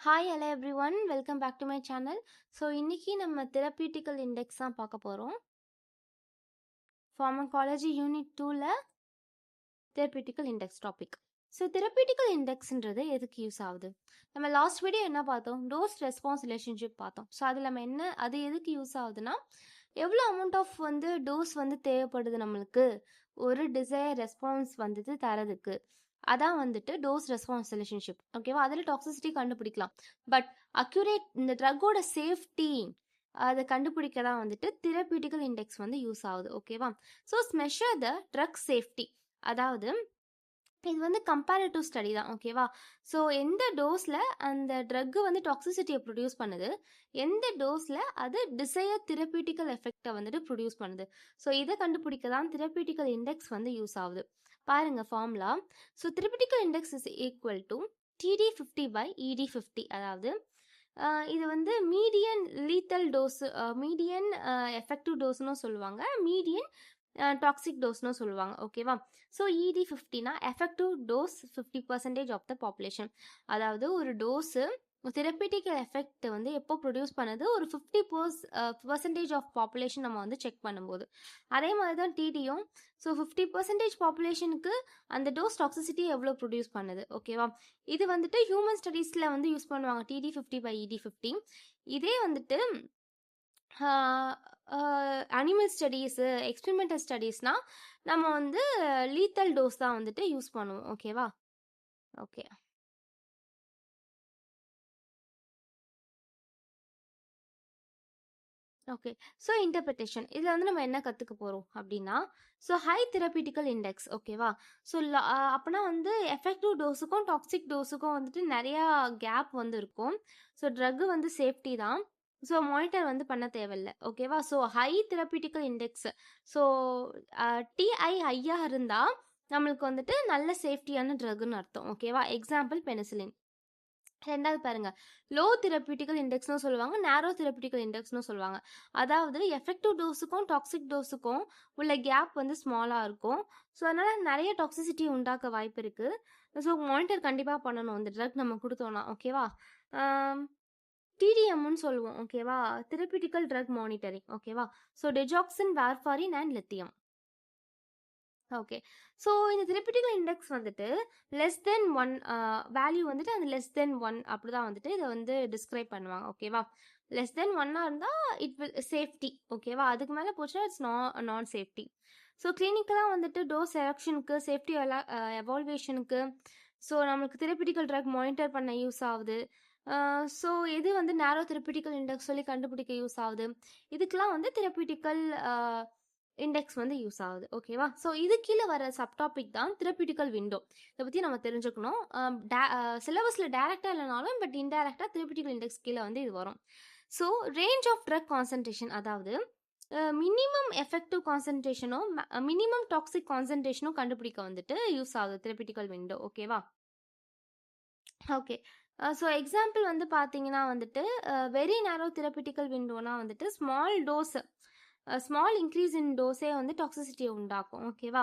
Hi hello everyone, welcome back to my channel. So இன்றைக்கி நம்ம தெரப்பியூட்டிக்கல் index தான் பார்க்க போகிறோம். ஃபார்மகாலஜி யூனிட் 2ல் தெரப்பியூட்டிக்கல் இண்டெக்ஸ் டாபிக். ஸோ தெரப்பியூட்டிக்கல் இண்டெக்ஸ்ன்றது எதுக்கு யூஸ் ஆகுது? நம்ம லாஸ்ட் வீடியோ என்ன பார்த்தோம்? டோஸ் ரெஸ்பான்ஸ் ரிலேஷன்ஷிப் பார்த்தோம். ஸோ அதில் நம்ம அது எதுக்கு யூஸ் ஆகுதுன்னா, எவ்வளோ அமௌண்ட் ஆஃப் டோஸ் தேவைப்படுது நம்மளுக்கு ஒரு டிசைர் ரெஸ்பான்ஸ் தரதுக்கு. அதான் டோஸ் ரெஸ்பான்ஸ் ரிலேஷன்ஷிப். ஓகேவா? அதில் டாக்ஸிசிட்டி கண்டுபிடிக்கலாம். பட் அக்யூரேட் இந்த ட்ரக்கோட சேஃப்டி அதை கண்டுபிடிக்க தான் தெரப்பியூட்டிக்கல் இண்டெக்ஸ் யூஸ் ஆகுது. ஓகேவா? So measure the drug safety. அதாவது இது கம்பேரிட்டிவ் ஸ்டடி தான். ஓகேவா? ஸோ எந்த டோஸில் அந்த ட்ரக்கு டாக்ஸிசிட்டியை ப்ரொடியூஸ் பண்ணுது, எந்த டோஸில் அது டிசையர் தெரப்பியூட்டிக்கல் எஃபெக்டை ப்ரொடியூஸ் பண்ணுது. ஸோ இதை கண்டுபிடிக்க தான் தெரப்பியூட்டிக்கல் இண்டெக்ஸ் யூஸ் ஆகுது. பாருங்க formula. So therapeutical index is equal to TD50 by ED50. அதாவது இது median lethal dose, median effective டோஸ்னு சொல்லுவாங்க, மீடியன் டாக்ஸிக் டோஸ்னு சொல்லுவாங்க. ஓகேவா? ஸோ ED50னா effective dose 50% of the population. அதாவது ஒரு டோஸு தெரப்பியூட்டிக்கல் எஃபெக்ட் எப்போ ப்ரொடியூஸ் பண்ணுது, ஒரு 50% ஆஃப் பாப்புலேஷன் நம்ம செக் பண்ணும்போது. அதே மாதிரி தான் டிடியும். ஸோ 50% பாப்புலேஷனுக்கு அந்த டோஸ் டாக்ஸிசிட்டி எவ்வளோ ப்ரொடியூஸ் பண்ணுது. ஓகேவா? இது ஹியூமன் ஸ்டடீஸில் யூஸ் பண்ணுவாங்க, TD50 by ED50. இதே அனிமல் ஸ்டடீஸு, எக்ஸ்பெரிமெண்டல் ஸ்டடீஸ்னால் நம்ம லீத்தல் டோஸ் தான் யூஸ் பண்ணுவோம். ஓகேவா? ஓகே. ஓகே. ஸோ இன்டர்பிரிட்டேஷன் இதில் நம்ம என்ன கற்றுக்க போகிறோம் அப்படின்னா, ஸோ ஹை தெரப்பியூட்டிக்கல் இண்டெக்ஸ். ஓகேவா? ஸோ அப்போனா எஃபெக்டிவ் டோஸுக்கும் டாக்ஸிக் டோஸுக்கும் நிறையா கேப் இருக்கும். ஸோ ட்ரக்கு சேஃப்டி தான். ஸோ மானிட்டர் பண்ண தேவையில்லை. ஓகேவா? So high therapeutical index, so TI ஹையாக இருந்தால் நம்மளுக்கு நல்ல சேஃப்டியான ட்ரக்குன்னு அர்த்தம். ஓகேவா? Example penicillin. ரெண்டாவது பாருங்க, லோ தெரப்பியூட்டிக்கல் இண்டெக்ஸ்னு சொல்லுவாங்க, நேரோ தெரப்பியூட்டிக்கல் இண்டெக்ஸ்னு சொல்லுவாங்க. அதாவது எஃபெக்டிவ் டோஸுக்கும் டாக்ஸிக் டோஸுக்கும் உள்ள கேப் ஸ்மாலாக இருக்கும். ஸோ அதனால் நிறைய டாக்ஸிசிட்டி உண்டாக்க வாய்ப்பு இருக்குது. ஸோ மானிட்டர் கண்டிப்பாக பண்ணணும் இந்த ட்ரக் நம்ம கொடுத்தோன்னா. ஓகேவா? டிடிஎம்னு சொல்லுவோம். ஓகேவா? Therapeutical drug monitoring. ஓகேவா? So digoxin, warfarin and lithium. Okay. So இந்த therapeutical index less than 1 value அந்த லெஸ் தென் 1 அப்படி தான் இதை டிஸ்கிரைப் பண்ணுவாங்க. ஓகேவா? லெஸ் தென் 1ஆக இருந்தால் இட் வில் சேஃப்டி. ஓகேவா? அதுக்கு மேலே போச்சுன்னா இட்ஸ் நான் சேஃப்டி. ஸோ கிளினிக்கலாக டோஸ் செலக்ஷனுக்கு, சேஃப்டி எவால்வேஷனுக்கு, ஸோ நம்மளுக்கு தெரப்பியூட்டிக்கல் ட்ரக் மானிட்டர் பண்ண யூஸ் ஆகுது. ஸோ இது நேரோ தெரப்பியூட்டிக்கல் இண்டெக்ஸ் சொல்லி கண்டுபிடிக்க யூஸ் ஆகுது. இதுக்கெலாம் தெரப்பியூட்டிக்கல் இண்டெக்ஸ் யூஸ் ஆகுது. ஓகேவா? ஸோ இது கீழே வர சப்டாபிக் தான் தெரப்பியூட்டிக்கல் விண்டோ. இதை பற்றி நம்ம தெரிஞ்சுக்கணும். சிலபஸில் டேரெக்டாக இல்லைனாலும் பட் இன்டேரக்டாக தெரப்பியூட்டிக்கல் இண்டெக்ஸ் கீழே இது வரும். So range of drug concentration, அதாவது மினிமம் எஃபெக்டிவ் கான்சன்ட்ரேஷனும் மினிமம் டாக்ஸிக் கான்சன்ட்ரேஷனும் கண்டுபிடிக்க யூஸ் ஆகுது தெரப்பியூட்டிக்கல் விண்டோ. ஓகேவா? ஓகே. ஸோ எக்ஸாம்பிள் பார்த்தீங்கன்னா வெரி நேரோ தெரப்பியூட்டிக்கல் விண்டோனா small dose, small increase in டோஸே டாக்ஸிசிட்டியை உண்டாக்கும். ஓகேவா?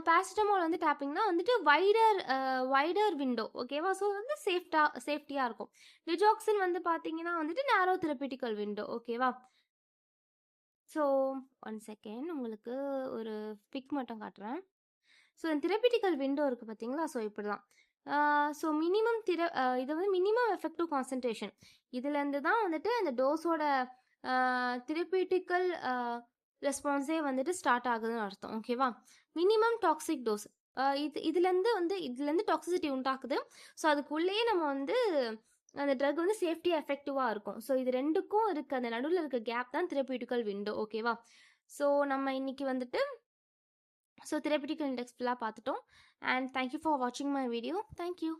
பேரசிட்டமால் டேப்பிங்னா வைடர் விண்டோ. ஓகேவா? ஸோ சேஃப்டியாக இருக்கும். டிஜாக்சின் பார்த்தீங்கன்னா நேரோ தெரப்பியூட்டிக்கல் விண்டோ. ஓகேவா? ஸோ 1 செகண்ட் உங்களுக்கு ஒரு பிக் மட்டும் காட்டுறேன். ஸோ தெரப்பியூட்டிக்கல் விண்டோ இருக்குது பார்த்தீங்களா? ஸோ இப்படி தான். ஸோ மினிமம் இது மினிமம் எஃபெக்டிவ் கான்சன்ட்ரேஷன். இதுலேருந்து தான் அந்த டோஸோட தெரப்பியூட்டிக்கல் ரெஸ்பான்ஸே ஸ்டார்ட் ஆகுதுன்னு அர்த்தம். ஓகேவா? மினிமம் டாக்ஸிக் டோஸ் இதுலேருந்து டாக்ஸிசிட்டி உண்டாக்குது. ஸோ அதுக்குள்ளேயே நம்ம அந்த ட்ரக் சேஃப்டியாக எஃபெக்டிவாக இருக்கும். ஸோ இது ரெண்டுக்கும் இருக்க அந்த நடுவில் இருக்க கேப் தான் தெரப்பியூட்டிக்கல் விண்டோ. ஓகேவா? ஸோ நம்ம இன்னைக்கு ஸோ தெரப்பியூட்டிக்கல் இண்டெக்ஸ் ஃபுல்லாக பார்த்துட்டோம். அண்ட் தேங்க்யூ ஃபார் வாட்சிங் மை வீடியோ. தேங்க்யூ.